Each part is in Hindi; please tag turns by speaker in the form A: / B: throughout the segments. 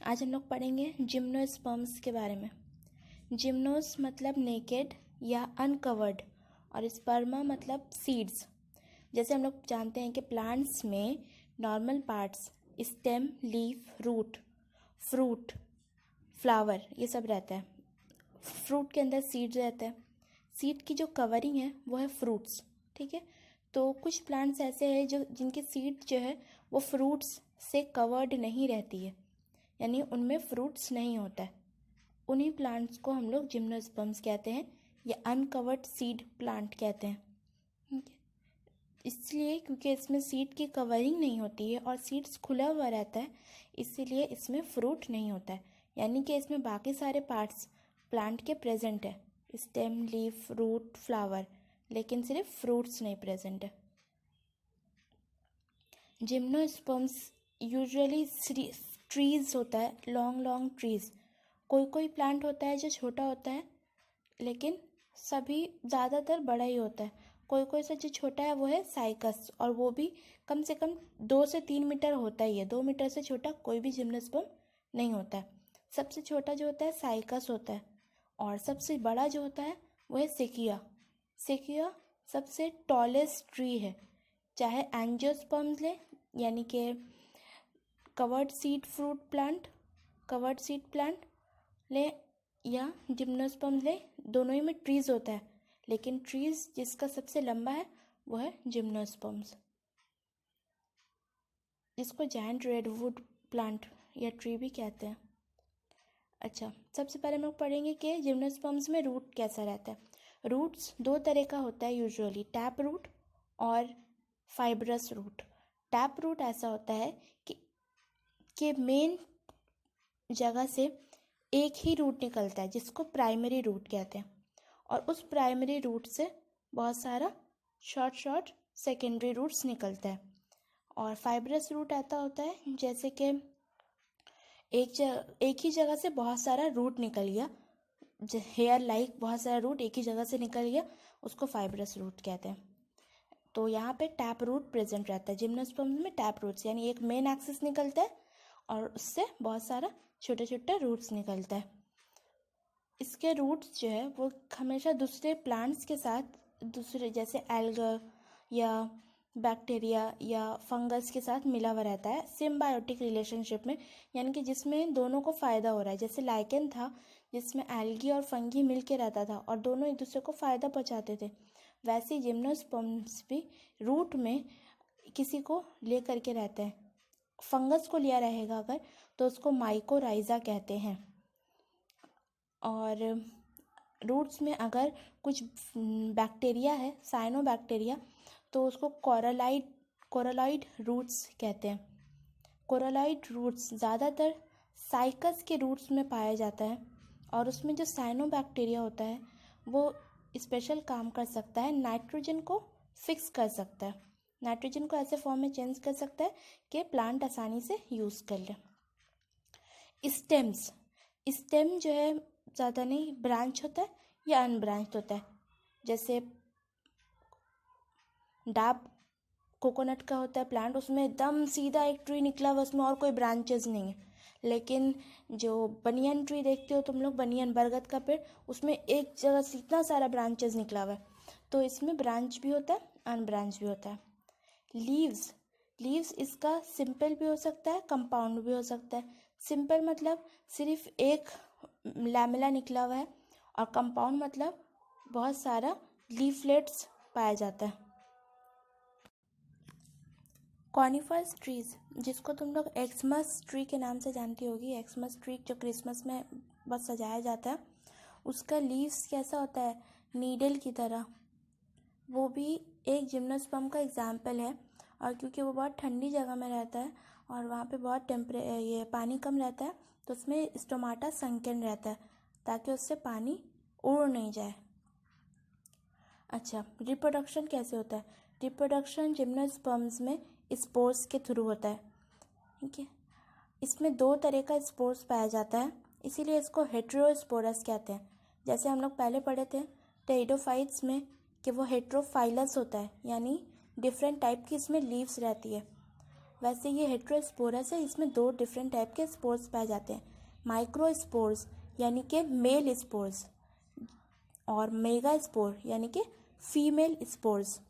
A: आज हम लोग पढ़ेंगे जिम्नोस्पर्म्स के बारे में। जिम्नोस मतलब नेकेड या अनकवर्ड और स्पर्मा मतलब सीड्स। जैसे हम लोग जानते हैं कि प्लांट्स में normal parts stem, leaf, root, fruit, flower ये सब रहता है। फ्रूट के अंदर सीड रहता है। सीड की जो कवरिंग है वो है फ्रूट्स, ठीक है। तो कुछ प्लांट्स ऐसे हैं जो जिनकी सीड जो है वो फ्रूट्स से कवर्ड नहीं रहती है, यानी उनमें फ्रूट्स नहीं होता है। उन्हीं प्लांट्स को हम लोग जिम्नोस्पर्म्स कहते हैं या अनकवर्ड सीड प्लांट कहते हैं, ठीक है। इसलिए क्योंकि इसमें सीड की कवरिंग नहीं होती है और सीड्स खुला हुआ रहता है, इसीलिए इसमें फ्रूट नहीं होता है। यानी कि इसमें बाकी सारे पार्ट्स प्लांट के प्रेजेंट है, स्टेम, लीफ, रूट, फ्लावर, लेकिन सिर्फ फ्रूट्स नहीं प्रेजेंट है। जिम्नोस्पर्म्स यूजुअली ट्रीज होता है, लॉन्ग लॉन्ग ट्रीज। कोई कोई प्लांट होता है जो छोटा होता है, लेकिन सभी ज़्यादातर बड़ा ही होता है। कोई कोई सा जो छोटा है वो है साइकस, और वो भी कम से कम 2 से 3 मीटर होता ही है। 2 मीटर से छोटा कोई भी जिम्नोस्पर्म नहीं होता है। सबसे छोटा जो होता है साइकस होता है, और सबसे बड़ा जो होता है वो है सेकिया। सेकिया सबसे टॉलेस्ट ट्री है। चाहे एंजियोस्पर्म्स ले, यानी कि covered seed fruit plant, covered seed plant ले, या जिम्नोस्पर्म्स ले, दोनों ही में ट्रीज होता है, लेकिन ट्रीज जिसका सबसे लंबा है वो है जिम्नोस्पर्म्स, जिसको जायंट रेडवुड प्लांट या ट्री भी कहते हैं। अच्छा, सबसे पहले हम लोग पढ़ेंगे कि जिम्नोस्पर्म्स में रूट कैसा रहता है। रूट्स 2 तरह का होता है यूजुअली, टैप रूट और फाइब्रस रूट। टैप रूट ऐसा होता है कि मेन जगह से एक ही रूट निकलता है, जिसको प्राइमरी रूट कहते हैं, और उस प्राइमरी रूट से बहुत सारा शॉर्ट शॉर्ट सेकेंडरी रूट्स निकलता है। और फाइब्रस रूट ऐसा होता है जैसे कि एक ही जगह से बहुत सारा रूट निकल गया, हेयर लाइक बहुत सारा रूट एक ही जगह से निकल गया, उसको फाइब्रस रूट कहते हैं। तो यहाँ पे टैप रूट प्रेजेंट रहता है। जिम्नोस्पर्म्स में टैप रूट्स यानी एक मेन एक्सिस निकलता है और उससे बहुत सारा छोटे छोटे रूट्स निकलता है। इसके रूट्स जो है वो हमेशा दूसरे प्लांट्स के साथ, दूसरे जैसे एल्गा या बैक्टीरिया या फंगस के साथ मिला हुआ रहता है सिम्बायोटिक रिलेशनशिप में, यानी कि जिसमें दोनों को फ़ायदा हो रहा है। जैसे लाइकेन था जिसमें एल्गी और फंगी मिल के रहता था और दोनों एक दूसरे को फ़ायदा पहुंचाते थे, वैसे ही जिम्नोस्पर्म्स भी रूट में किसी को ले करके रहते हैं। फंगस को लिया रहेगा अगर तो उसको माइकोराइजा कहते हैं, और रूट्स में अगर कुछ बैक्टीरिया है, साइनोबैक्टीरिया, तो उसको कोरलॉइड रूट्स कहते हैं। कोरलॉइड रूट्स ज़्यादातर साइकस के रूट्स में पाया जाता है, और उसमें जो साइनोबैक्टीरिया होता है वो स्पेशल काम कर सकता है, नाइट्रोजन को फिक्स कर सकता है, नाइट्रोजन को ऐसे फॉर्म में चेंज कर सकता है कि प्लांट आसानी से यूज़ कर ले। स्टेम्स, स्टेम जो है ज़्यादा नहीं ब्रांच होता है या अनब्रांच होता है। जैसे डाब कोकोनट का होता है प्लांट, उसमें एकदम सीधा एक ट्री निकला हुआ, उसमें और कोई ब्रांचेस नहीं है। लेकिन जो बनियन ट्री देखते हो तुम लोग, बनियन बरगद का पेड़, उसमें एक जगह से इतना सारा ब्रांचेस निकला हुआ है। तो इसमें ब्रांच भी होता है, अनब्रांच भी होता है। लीव्स इसका सिंपल भी हो सकता है, कंपाउंड भी हो सकता है। सिंपल मतलब सिर्फ एक लैमेला निकला हुआ है, और कंपाउंड मतलब बहुत सारा लीफलेट्स पाया जाता है। कॉनिफरस ट्रीज, जिसको तुम लोग एक्समस ट्री के नाम से जानती होगी, एक्समस ट्री जो क्रिसमस में बस सजाया जाता है, उसका लीव्स कैसा होता है, नीडल की तरह। वो भी एक जिम्नोस्पर्म का एग्जाम्पल है, और क्योंकि वो बहुत ठंडी जगह में रहता है और वहाँ पे बहुत ये पानी कम रहता है, तो उसमें स्टोमाटा संकीर्ण रहता है ताकि उससे पानी उड़ नहीं जाए। अच्छा, रिप्रोडक्शन कैसे होता है। रिप्रोडक्शन जिम्नोस्पर्म्स में स्पोर्स के थ्रू होता है, ठीक है। इसमें 2 तरह का स्पोर्स पाया जाता है, इसीलिए इसको हेटेरोस्पोरस कहते हैं। जैसे हम लोग पहले पढ़े थे टेरिडोफाइट्स में कि वो हेटेरोफाइलस होता है, यानी डिफरेंट टाइप की इसमें लीव्स रहती है। वैसे ये हेटेरोस्पोरस है, इसमें 2 डिफरेंट टाइप के स्पोर्स पाए जाते हैं, माइक्रोस्पोर्स यानी कि मेल स्पोर्स और मेगास्पोर यानी कि फीमेल स्पोर्स।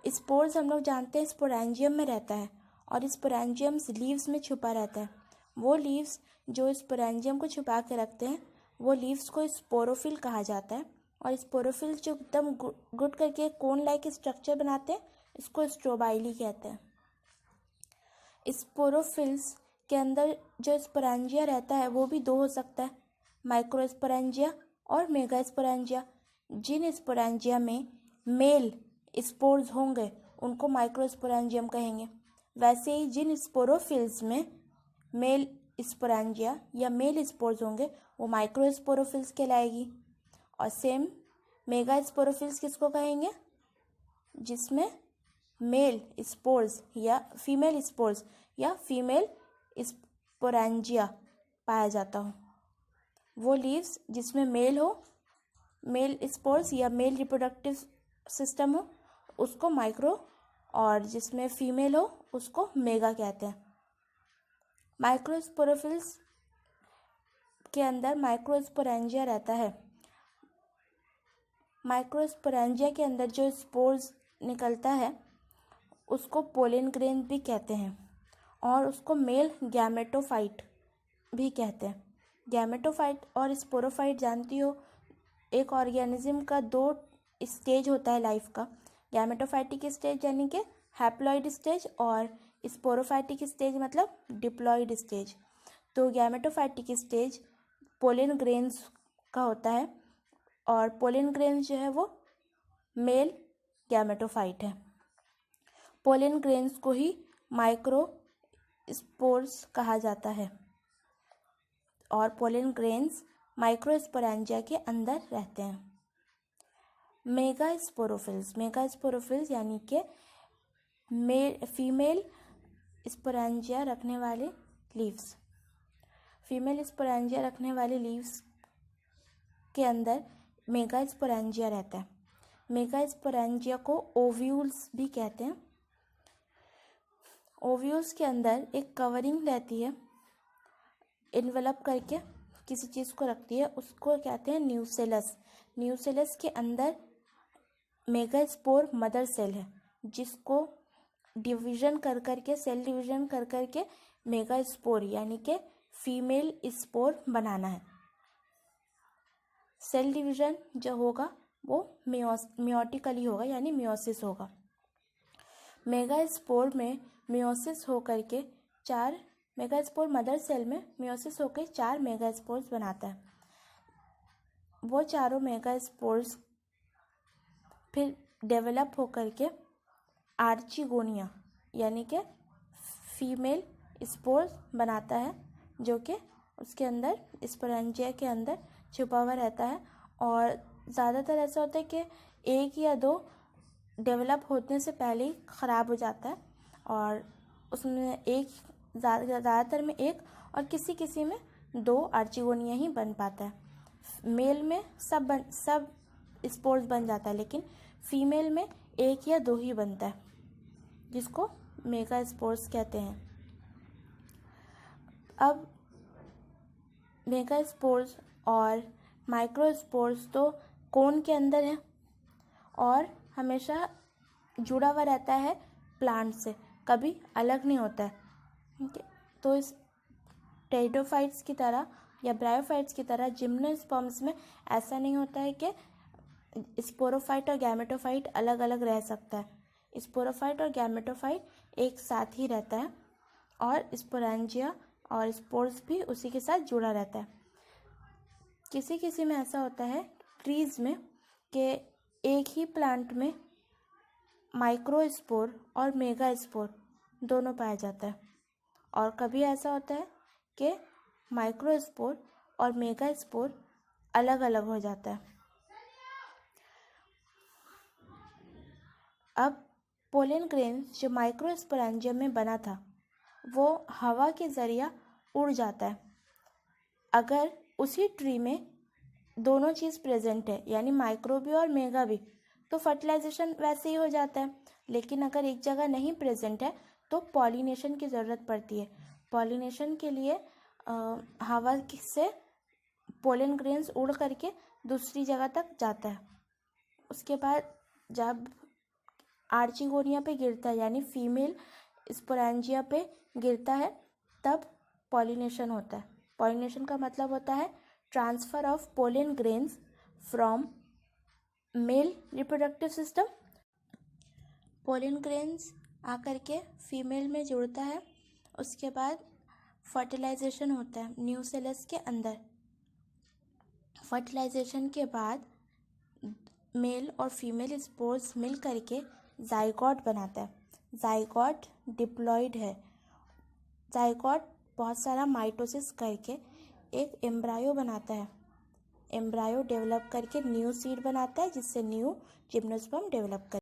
A: स्पोर्स हम लोग जानते हैं स्पोरेंजियम में रहता है और स्पोरेंजियम लीव्स में छुपा रहता है। वो लीव्स जो स्पोरेंजियम को छुपा के रखते हैं वो लीव्स को स्पोरोफिल कहा जाता है, और स्पोरोफिल जो एकदम गुड करके कोन लाइक स्ट्रक्चर बनाते हैं इसको स्ट्रोबाइली कहते हैं। स्पोरोफिल्स के अंदर जो स्पोरेंजिया रहता है वो भी 2 हो सकता है, माइक्रोस्पोरेंजिया और मेगास्पोरेंजिया। जिन स्पोरेंजिया में मेल स्पोर्स होंगे उनको माइक्रोस्पोरेंजियम कहेंगे। वैसे ही जिन स्पोरोफिल्स में मेल स्पोरेंजिया या मेल स्पोर्स होंगे वो माइक्रोस्पोरोफिल्स कहलाएगी। और सेम मेगास्पोरोफिल्स किसको कहेंगे, जिसमें मेल स्पोर्स या फीमेल स्पोर्स या फीमेल स्पोरेंजिया पाया जाता हो। वो लीव्स जिसमें मेल हो, मेल स्पोर्स या मेल रिप्रोडक्टिव सिस्टम हो उसको माइक्रो, और जिसमें फीमेल हो उसको मेगा कहते हैं। माइक्रोस्पोरोफिल्स के अंदर माइक्रोस्पोरेंजिया रहता है। माइक्रोस्पोरेंजिया के अंदर जो स्पोर्स निकलता है उसको पोलन ग्रेन भी कहते हैं और उसको मेल गैमेटोफाइट भी कहते हैं। गैमेटोफाइट और स्पोरोफाइट जानती हो, एक ऑर्गेनिज्म का 2 स्टेज होता है लाइफ का, गैमेटोफाइटिक स्टेज यानी कि हैप्लॉइड स्टेज और स्पोरोफाइटिक स्टेज मतलब डिप्लॉइड स्टेज। तो गैमेटोफाइटिक स्टेज पोलन ग्रेन्स का होता है और पोलन ग्रेन्स जो है वो मेल गैमेटोफाइट है। पोलन ग्रेन्स को ही माइक्रो स्पोर्स कहा जाता है और पोलन ग्रेन्स माइक्रोस्पोरेंजिया के अंदर रहते हैं। मेगास्पोरोफिल्स यानी कि फीमेल स्पोरेंजिया रखने वाले लीव्स। फीमेल स्पोरेंजिया रखने वाले लीव्स के अंदर मेगास्पोरेंजिया रहता है। मेगास्पोरेंजिया को ओव्यूल्स भी कहते हैं। ओव्यूल्स के अंदर एक कवरिंग रहती है, इन्वेलप करके किसी चीज़ को रखती है, उसको कहते हैं न्यूसेलस। न्यूसेलस के अंदर मेगास्पोर मदर सेल है जिसको डिवीजन कर करके सेल डिवीजन कर करके मेगास्पोर यानी कि फीमेल स्पोर बनाना है। सेल डिवीजन जो होगा वो मियोटिकली होगा यानी मियोसिस होगा। मेगास्पोर में मियोसिस होकर के 4 मेगास्पोर मदर सेल में मियोसिस होकर 4 मेगास्पोर्स बनाता है। वो चारों मेगास्पोर्स फिर डेवलप होकर के आर्चिगोनिया यानी कि फीमेल स्पोर्स बनाता है, जो कि उसके अंदर स्पोरेंजिया के अंदर छुपा हुआ रहता है। और ज़्यादातर ऐसा होता है कि 1 या 2 डेवलप होने से पहले ही ख़राब हो जाता है और उसमें ज़्यादातर में 1 और किसी किसी में 2 आर्चिगोनिया ही बन पाता है। मेल में सब स्पोर्स बन जाता है, लेकिन फीमेल में 1 या 2 ही बनता है, जिसको मेगा स्पोर्स कहते हैं। अब मेगा स्पोर्स और माइक्रो स्पोर्स तो कोन के अंदर है और हमेशा जुड़ा हुआ रहता है प्लांट से, कभी अलग नहीं होता है। ठीक है, तो इस टेरिडोफाइट्स की तरह या ब्रायोफाइट्स की तरह जिम्नोस्पर्म्स में ऐसा नहीं होता है कि स्पोरोफाइट और गैमेटोफाइट अलग अलग रह सकता है। स्पोरोफाइट और गैमेटोफाइट एक साथ ही रहता है और स्पोरेंजिया और स्पोर्स भी उसी के साथ जुड़ा रहता है। किसी किसी में ऐसा होता है ट्रीज में कि एक ही प्लांट में माइक्रोस्पोर और मेगा स्पोर दोनों पाया जाता है, और कभी ऐसा होता है कि माइक्रोस्पोर और मेगा स्पोर अलग अलग हो जाता है। अब पोलन ग्रेन जो माइक्रोस्पोरेंजियम में बना था वो हवा के ज़रिया उड़ जाता है। अगर उसी ट्री में दोनों चीज़ प्रेजेंट है यानी माइक्रो भी और मेगा भी, तो फर्टिलाइजेशन वैसे ही हो जाता है। लेकिन अगर एक जगह नहीं प्रेजेंट है तो पॉलिनेशन की ज़रूरत पड़ती है। पॉलिनेशन के लिए हवा से पोलन ग्रेन्स उड़ करके दूसरी जगह तक जाता है। उसके बाद जब आर्चिगोनिया पे गिरता है यानी फीमेल स्पोरेंजिया पे गिरता है तब पॉलिनेशन होता है। पॉलिनेशन का मतलब होता है transfer of pollen grains from male reproductive system. Pollen grains आकर के फीमेल में जुड़ता है, उसके बाद फर्टिलाइजेशन होता है न्यूसेलस के अंदर। फर्टिलाइजेशन के बाद मेल और फीमेल स्पोर्स मिल करके जाइगोट बनाता है। जाइगोट डिप्लॉइड है। जाइगोट बहुत सारा माइटोसिस करके एक एम्ब्रायो बनाता है। एम्ब्रायो डेवलप करके न्यू सीड बनाता है जिससे न्यू जिम्नोस्पर्म डेवलप कर